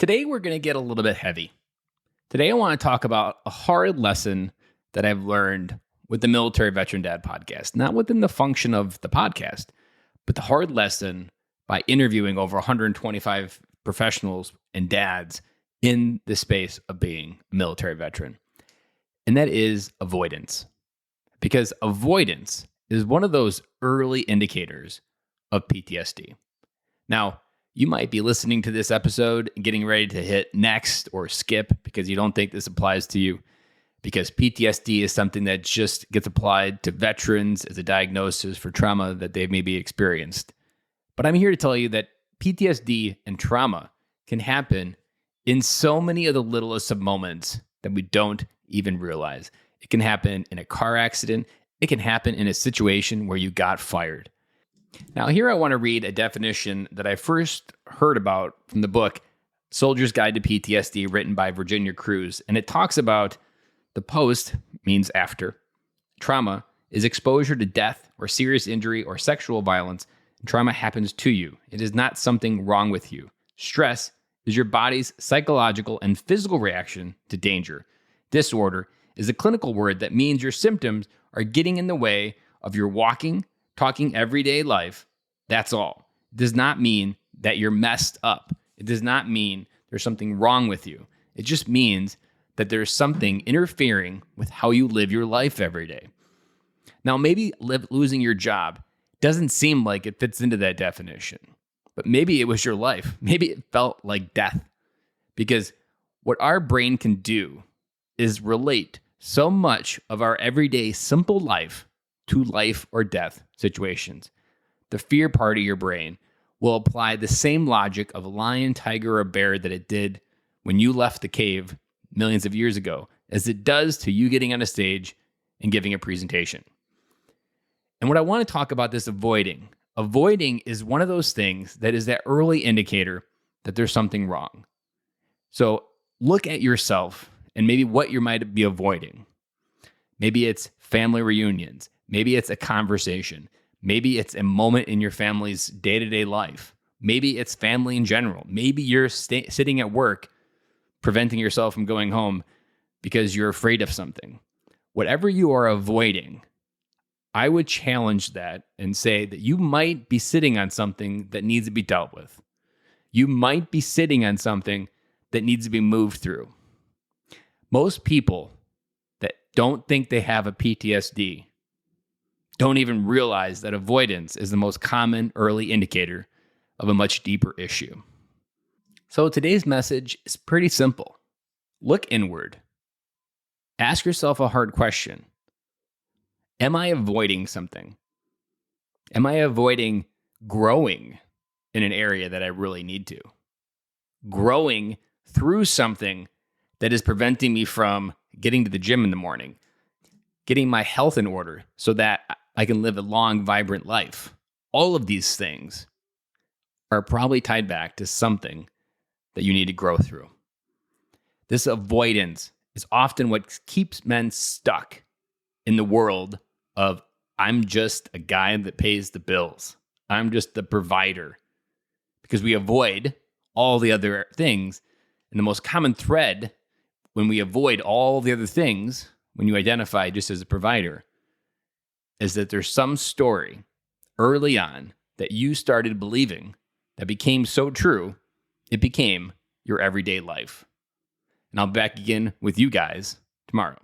Today, we're going to get a little bit heavy. Today, I want to talk about a hard lesson that I've learned with the Military Veteran Dad podcast, not within the function of the podcast, but the hard lesson by interviewing over 125 professionals and dads in the space of being a military veteran. And that is avoidance. Because avoidance is one of those early indicators of PTSD. Now, you might be listening to this episode and getting ready to hit next or skip because you don't think this applies to you, because PTSD is something that just gets applied to veterans as a diagnosis for trauma that they've maybe experienced. But I'm here to tell you that PTSD and trauma can happen in so many of the littlest of moments that we don't even realize. It can happen in a car accident. It can happen in a situation where you got fired. Now, here I want to read a definition that I first heard about from the book Soldier's Guide to PTSD, written by Virginia Cruz. And it talks about the post means after. Trauma is exposure to death or serious injury or sexual violence. And trauma happens to you. It is not something wrong with you. Stress is your body's psychological and physical reaction to danger. Disorder is a clinical word that means your symptoms are getting in the way of your walking, talking everyday life. That's all. It does not mean that you're messed up. It does not mean there's something wrong with you. It just means that there's something interfering with how you live your life every day. Now, maybe losing your job doesn't seem like it fits into that definition, but maybe it was your life. Maybe it felt like death, because what our brain can do is relate so much of our everyday simple life to life or death situations. The fear part of your brain will apply the same logic of a lion, tiger, or bear that it did when you left the cave millions of years ago, as it does to you getting on a stage and giving a presentation. And what I want to talk about this avoiding is one of those things that is that early indicator that there's something wrong. So look at yourself and maybe what you might be avoiding. Maybe it's family reunions. Maybe it's a conversation. Maybe it's a moment in your family's day-to-day life. Maybe it's family in general. Maybe you're sitting at work, preventing yourself from going home because you're afraid of something. Whatever you are avoiding, I would challenge that and say that you might be sitting on something that needs to be dealt with. You might be sitting on something that needs to be moved through. Most people that don't think they have a PTSD don't even realize that avoidance is the most common early indicator of a much deeper issue. So today's message is pretty simple. Look inward. Ask yourself a hard question. Am I avoiding something? Am I avoiding growing in an area that I really need to? Growing through something that is preventing me from getting to the gym in the morning, getting my health in order so that I can live a long, vibrant life. All of these things are probably tied back to something that you need to grow through. This avoidance is often what keeps men stuck in the world of, I'm just a guy that pays the bills. I'm just the provider. Because we avoid all the other things. And the most common thread when we avoid all the other things, when you identify just as a provider, is that there's some story early on that you started believing that became so true, it became your everyday life. And I'll be back again with you guys tomorrow.